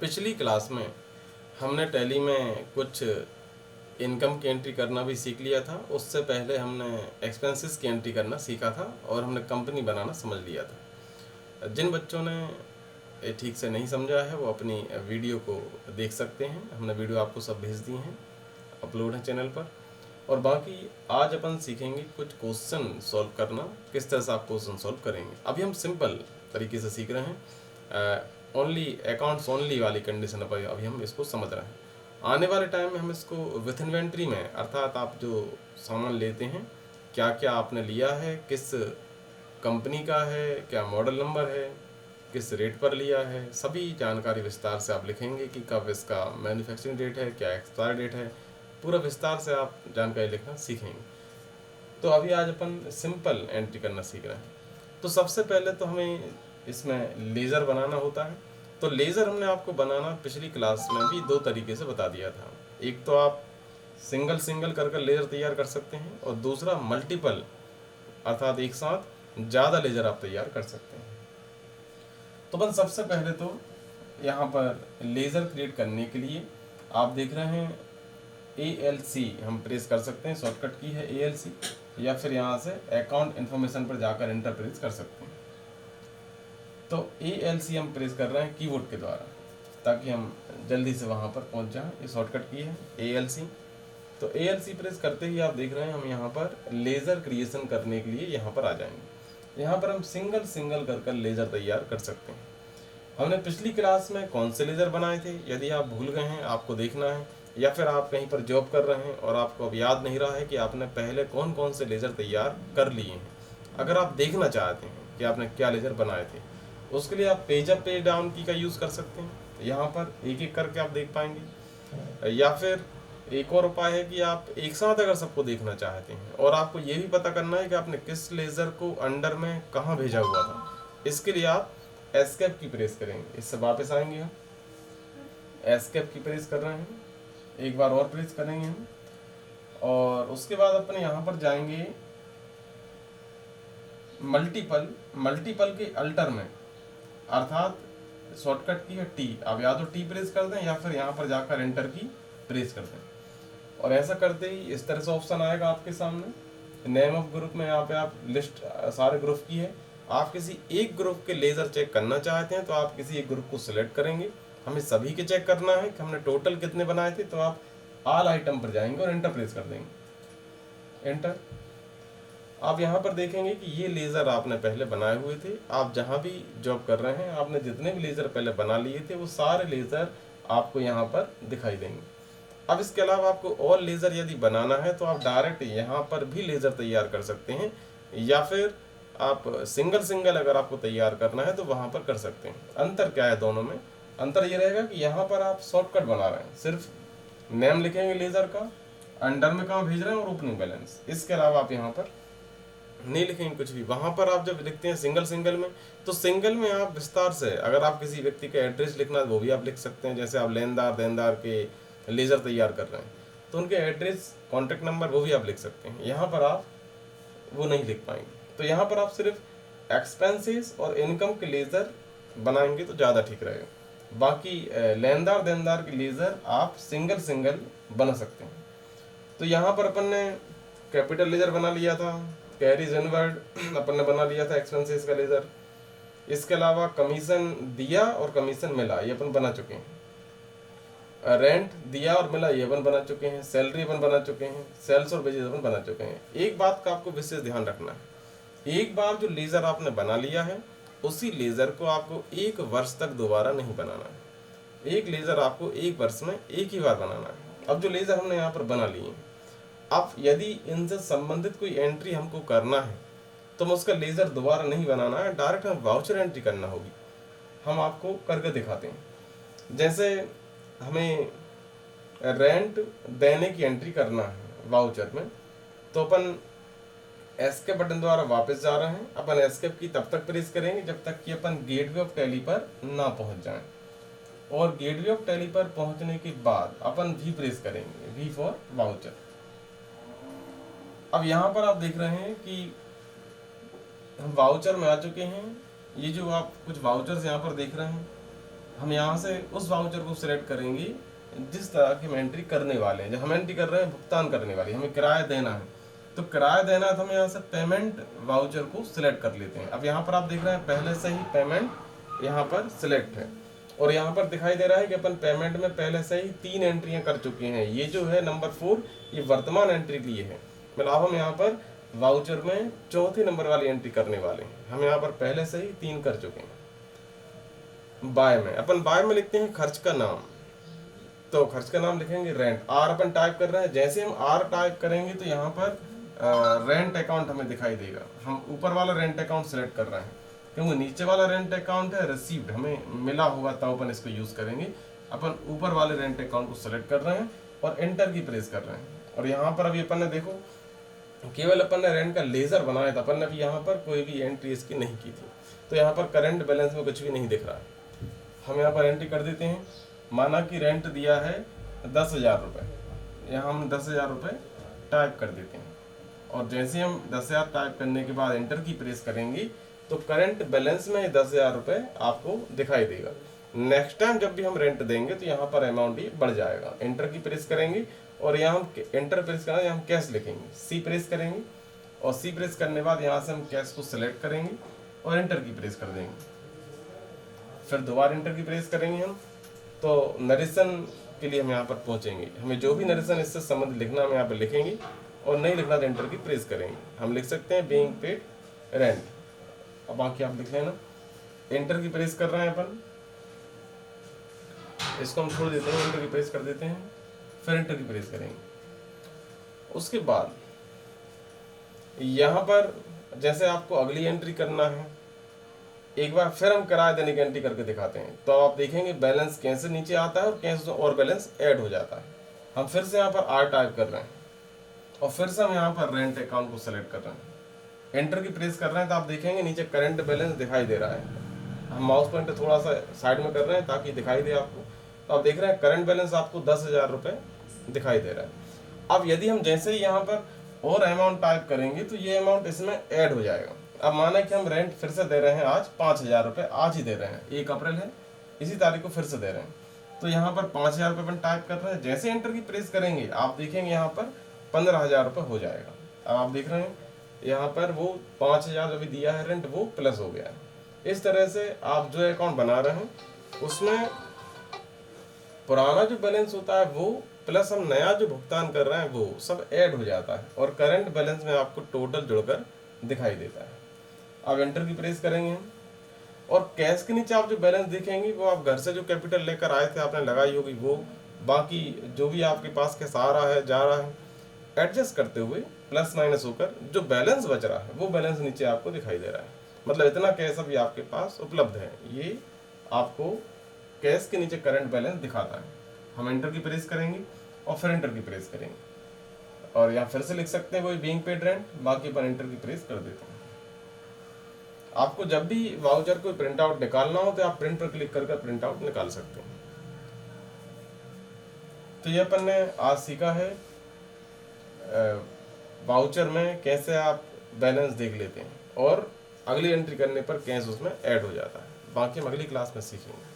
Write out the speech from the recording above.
पिछली क्लास में हमने टैली में कुछ इनकम की एंट्री करना भी सीख लिया था। उससे पहले हमने एक्सपेंसेस की एंट्री करना सीखा था और हमने कंपनी बनाना समझ लिया था। जिन बच्चों ने ये ठीक से नहीं समझा है वो अपनी वीडियो को देख सकते हैं। हमने वीडियो आपको सब भेज दी हैं, अपलोड है चैनल पर। और बाकी आज अपन सीखेंगे कुछ क्वेश्चन सॉल्व करना, किस तरह से आप क्वेश्चन सॉल्व करेंगे। अभी हम सिंपल तरीके से सीख रहे हैं, ओनली अकाउंट्स ओनली वाली कंडीशन पर अभी हम इसको समझ रहे हैं। आने वाले टाइम में हम इसको विथ इन्वेंट्री में, अर्थात आप जो सामान लेते हैं क्या क्या आपने लिया है, किस कंपनी का है, क्या मॉडल नंबर है, किस रेट पर लिया है, सभी जानकारी विस्तार से आप लिखेंगे कि कब इसका मैन्युफैक्चरिंग डेट है, क्या एक्सपायर डेट है, पूरा विस्तार से आप जानकारी लिखना सीखेंगे। तो अभी आज अपन सिंपल एंट्री करना सीख रहे हैं। तो सबसे पहले तो हमें इसमें लेज़र बनाना होता है। तो लेज़र हमने आपको बनाना पिछली क्लास में भी दो तरीके से बता दिया था। एक तो आप सिंगल सिंगल कर लेज़र तैयार कर सकते हैं और दूसरा मल्टीपल, अर्थात एक साथ ज़्यादा लेज़र आप तैयार कर सकते हैं। तो बस सबसे पहले तो यहाँ पर लेज़र क्रिएट करने के लिए आप देख रहे हैं ALC हम प्रेस कर सकते हैं, शॉर्टकट की है ALC, या फिर यहाँ से अकाउंट इन्फॉर्मेशन पर जाकर इंटर प्रेस कर सकते हैं। तो ALC हम प्रेस कर रहे हैं कीबोर्ड के द्वारा ताकि हम जल्दी से वहाँ पर पहुँच जाएं। ये शॉर्टकट की है ALC। तो ALC प्रेस करते ही आप देख रहे हैं हम यहाँ पर लेज़र क्रिएशन करने के लिए यहाँ पर आ जाएंगे। यहाँ पर हम सिंगल सिंगल कर लेज़र तैयार कर सकते हैं। हमने पिछली क्लास में कौन से लेज़र बनाए थे, यदि आप भूल गए हैं आपको देखना है, या फिर आप कहीं पर जॉब कर रहे हैं और आपको अब याद नहीं रहा है कि आपने पहले कौन कौन से लेज़र तैयार कर लिए हैं। अगर आप देखना चाहते हैं कि आपने क्या लेज़र बनाए थे, उसके लिए आप पेज अप पेज डाउन की का यूज़ कर सकते हैं। यहाँ पर एक एक करके आप देख पाएंगे। या फिर एक और उपाय है कि आप एक साथ अगर सबको देखना चाहते हैं और आपको ये भी पता करना है कि आपने किस लेज़र को अंडर में कहाँ भेजा हुआ था, इसके लिए आप एस्केप की प्रेस करेंगे। इससे वापस आएंगे हम, एस्केप की प्रेस कर रहे हैं, एक बार और प्रेस करेंगे हम, और उसके बाद अपन यहाँ पर जाएंगे मल्टीपल के अल्टर में, अर्थात शॉर्टकट की है T। आप या तो T प्रेस कर दें या फिर यहाँ पर जाकर एंटर की प्रेस कर दें। और ऐसा करते ही इस तरह से ऑप्शन आएगा आपके सामने। नेम ऑफ ग्रुप में यहाँ पे आप लिस्ट सारे ग्रुप की है। आप किसी एक ग्रुप के लेज़र चेक करना चाहते हैं तो आप किसी एक ग्रुप को सिलेक्ट करेंगे। हमें सभी के चेक करना है कि हमने टोटल कितने बनाए थे, तो आप ऑल आइटम पर जाएंगे और एंटर प्रेस कर देंगे। एंटर। आप यहाँ पर देखेंगे कि ये लेज़र आपने पहले बनाए हुए थे। आप जहाँ भी जॉब कर रहे हैं आपने जितने भी लेज़र पहले बना लिए थे वो सारे लेज़र आपको यहाँ पर दिखाई देंगे। अब इसके अलावा आपको और लेज़र यदि बनाना है तो आप डायरेक्ट यहाँ पर भी लेज़र तैयार कर सकते हैं, या फिर आप सिंगल सिंगल अगर आपको तैयार करना है तो वहाँ पर कर सकते हैं। अंतर क्या है दोनों में? अंतर ये रहेगा कि यहाँ पर आप शॉर्टकट बना रहे हैं, सिर्फ नेम लिखेंगे लेज़र का, अंडर में कहाँ भेज रहे हैं और ओपनिंग बैलेंस। इसके अलावा आप यहाँ पर नहीं लिखेंगे कुछ भी। वहाँ पर आप जब लिखते हैं सिंगल सिंगल में, तो सिंगल में आप विस्तार से अगर आप किसी व्यक्ति का एड्रेस लिखना है वो भी आप लिख सकते हैं। जैसे आप लेनदार देनदार के लेज़र तैयार कर रहे हैं तो उनके एड्रेस, कॉन्टैक्ट नंबर वो भी आप लिख सकते हैं। यहाँ पर आप वो नहीं लिख पाएंगे। तो यहाँ पर आप सिर्फ एक्सपेंसेस और इनकम के लेज़र बनाएंगे तो ज़्यादा ठीक रहेगा। बाकी लेनदार देनदार के लेज़र आप सिंगल सिंगल बना सकते हैं। तो यहाँ पर अपन ने कैपिटल लेज़र बना लिया था, कैरीज इनवर्ड अपन ने बना लिया था एक्सपेंसेस का लेज़र। इसके अलावा कमीशन दिया और कमीशन मिला ये अपन बना चुके हैं। रेंट दिया और मिला ये अपन बना चुके हैं। सैलरी अपन बना चुके हैं। सेल्स और वेजेस अपन बना चुके हैं। एक बात का आपको विशेष ध्यान रखना है, एक बार जो लेज़र आपने बना लिया है उसी लेज़र को आपको 1 वर्ष तक दोबारा नहीं बनाना है। एक लेज़र आपको 1 वर्ष में एक ही बार बनाना है। अब जो लेज़र हमने यहाँ पर बना लिए हैं, अब यदि इनसे संबंधित कोई एंट्री हमको करना है तो हम उसका लेज़र दोबारा नहीं बनाना है, डायरेक्ट हम वाउचर एंट्री करना होगी। हम आपको करके दिखाते हैं। जैसे हमें रेंट देने की एंट्री करना है वाउचर में, तो अपन एस्केप बटन द्वारा वापस जा रहे हैं। अपन एस्केप की तब तक प्रेस करेंगे जब तक कि अपन गेटवे ऑफ टैली पर ना पहुंच जाएं, और गेटवे ऑफ टैली पर पहुंचने के बाद अपन V प्रेस करेंगे, V फॉर वाउचर। अब यहाँ पर आप देख रहे हैं कि हम वाउचर में आ चुके हैं। ये जो आप कुछ वाउचर्स यहाँ पर देख रहे हैं, हम यहाँ से उस वाउचर को सिलेक्ट करेंगे जिस तरह की हम एंट्री करने वाले हैं। जब हम एंट्री कर रहे हैं भुगतान करने वाली, हमें किराया देना है, तो किराया देना है तो हम यहाँ से पेमेंट वाउचर को सिलेक्ट कर लेते हैं। अब यहाँ पर आप देख रहे हैं पहले से ही पेमेंट यहाँ पर सिलेक्ट है, और यहाँ पर दिखाई दे रहा है कि अपन पेमेंट में पहले से ही 3 एंट्रियाँ कर चुके हैं। ये जो है नंबर 4, ये वर्तमान एंट्री के लिए है। मतलब अब हम यहाँ पर वाउचर में चौथे नंबर वाली एंट्री करने वाले हैं। हम यहाँ पर पहले से ही 3 कर चुके हैं। बाय में अपन बाय में लिखते हैं खर्च का नाम, तो खर्च का नाम लिखेंगे रेंट। आर अपन टाइप कर रहे हैं, जैसे हम आर टाइप करेंगे तो यहाँ पर रेंट अकाउंट हमें दिखाई देगा। हम ऊपर वाला रेंट अकाउंट सेलेक्ट कर रहे हैं क्योंकि नीचे वाला रेंट अकाउंट है रिसीव्ड, हमें मिला होगा तब अपन इसको यूज करेंगे। अपन ऊपर वाले रेंट अकाउंट को सेलेक्ट कर रहे हैं और एंटर की प्रेस कर रहे हैं। और यहाँ पर अभी अपन ने देखो केवल अपन ने रेंट का लेजर बनाया था, अपन ने अभी यहाँ पर कोई भी एंट्री इसकी नहीं की थी, तो यहाँ पर करंट बैलेंस में कुछ भी नहीं दिख रहा है। हम यहाँ पर एंट्री कर देते हैं। माना कि रेंट दिया है 10,000 रुपये, यहाँ हम 10,000 रुपये टाइप कर देते हैं। और जैसे हम 10,000 टाइप करने के बाद एंटर की प्रेस करेंगे तो करंट बैलेंस में 10,000 रुपये आपको दिखाई देगा। नेक्स्ट टाइम जब भी हम रेंट देंगे तो यहाँ पर अमाउंट ही बढ़ जाएगा। एंटर की प्रेस करेंगे और यहाँ हम एंटर प्रेस करेंगे, हम कैश लिखेंगे, सी प्रेस करेंगे और सी प्रेस करने के बाद यहाँ से हम कैश को सिलेक्ट करेंगे और एंटर की प्रेस कर देंगे। फिर दोबारा एंटर की प्रेस करेंगे हम, तो नरेशन के लिए हम यहाँ पर पहुँचेंगे। हमें जो भी नरेशन इससे संबंधित लिखना हम यहाँ पर लिखेंगे और नहीं लिखना तो एंटर की प्रेस करेंगे। हम लिख सकते हैं बीइंग पेड रेंट, अब बाकी आप लिख लेना। एंटर की प्रेस कर रहे हैं अपन, इसको हम छोड़ देते हैं, एंटर की प्रेस कर देते हैं, फिर एंटर की प्रेस करेंगे। उसके बाद यहाँ पर जैसे आपको अगली एंट्री करना है, एक बार फिर हम किराया देने की एंट्री करके दिखाते हैं, तो आप देखेंगे बैलेंस कैसे नीचे आता है और कैसे और बैलेंस ऐड हो जाता है। हम फिर से यहाँ पर आर टाइप कर रहे हैं और फिर से हम यहाँ पर रेंट अकाउंट को सेलेक्ट कर रहे हैं, एंटर की प्रेस कर रहे हैं, तो आप देखेंगे नीचे करंट बैलेंस दिखाई दे रहा है। हम माउस पॉइंटर थोड़ा सा साइड में कर रहे हैं ताकि दिखाई दे आपको, तो आप देख रहे हैं करंट बैलेंस आपको 10,000 रुपये दिखाई दे रहा है। अब यदि हम जैसे ही यहाँ पर और अमाउंट टाइप करेंगे तो ये अमाउंट इसमें ऐड हो जाएगा। अब माना कि हम रेंट फिर से दे रहे हैं आज 5,000 रुपये, आज ही दे रहे हैं, 1 अप्रैल है, इसी तारीख को फिर से दे रहे हैं, तो यहाँ पर 5,000 रुपये अपन टाइप कर रहे हैं। जैसे एंटर की प्रेस करेंगे आप देखेंगे यहाँ पर 15,000 रुपये हो जाएगा। अब आप देख रहे हैं यहाँ पर वो 5,000 अभी दिया है रेंट, वो प्लस हो गया है। इस तरह से आप जो अकाउंट बना रहे हैं उसमें पुराना जो बैलेंस होता है वो प्लस हम नया जो भुगतान कर रहे हैं वो सब ऐड हो जाता है और करंट बैलेंस में आपको टोटल जुड़कर दिखाई देता है। अब एंटर की प्रेस करेंगे हम, और कैश के नीचे आप जो बैलेंस देखेंगे वो आप घर से जो कैपिटल लेकर आए थे आपने लगाई होगी वो, बाकी जो भी आपके पास कैश आ रहा है जा रहा है, एडजस्ट करते हुए प्लस माइनस होकर जो बैलेंस बच रहा है वो बैलेंस नीचे आपको दिखाई दे रहा है। मतलब इतना कैश अभी आपके पास उपलब्ध है, ये आपको कैश के नीचे करंट बैलेंस दिखाता है। हम एंटर की प्रेस करेंगे और फिर एंटर की प्रेस करेंगे और यहाँ फिर से लिख सकते हैं वही बीइंग पेड रेंट, बाकी पर एंटर की प्रेस कर देते हैं। आपको जब भी वाउचर को प्रिंट आउट निकालना हो तो आप प्रिंट पर क्लिक करके प्रिंट आउट निकाल सकते हैं। तो ये अपन ने आज सीखा है वाउचर में कैसे आप बैलेंस देख लेते हैं और अगली एंट्री करने पर कैश उसमें ऐड हो जाता है। बाकी हम अगली क्लास में सीखेंगे।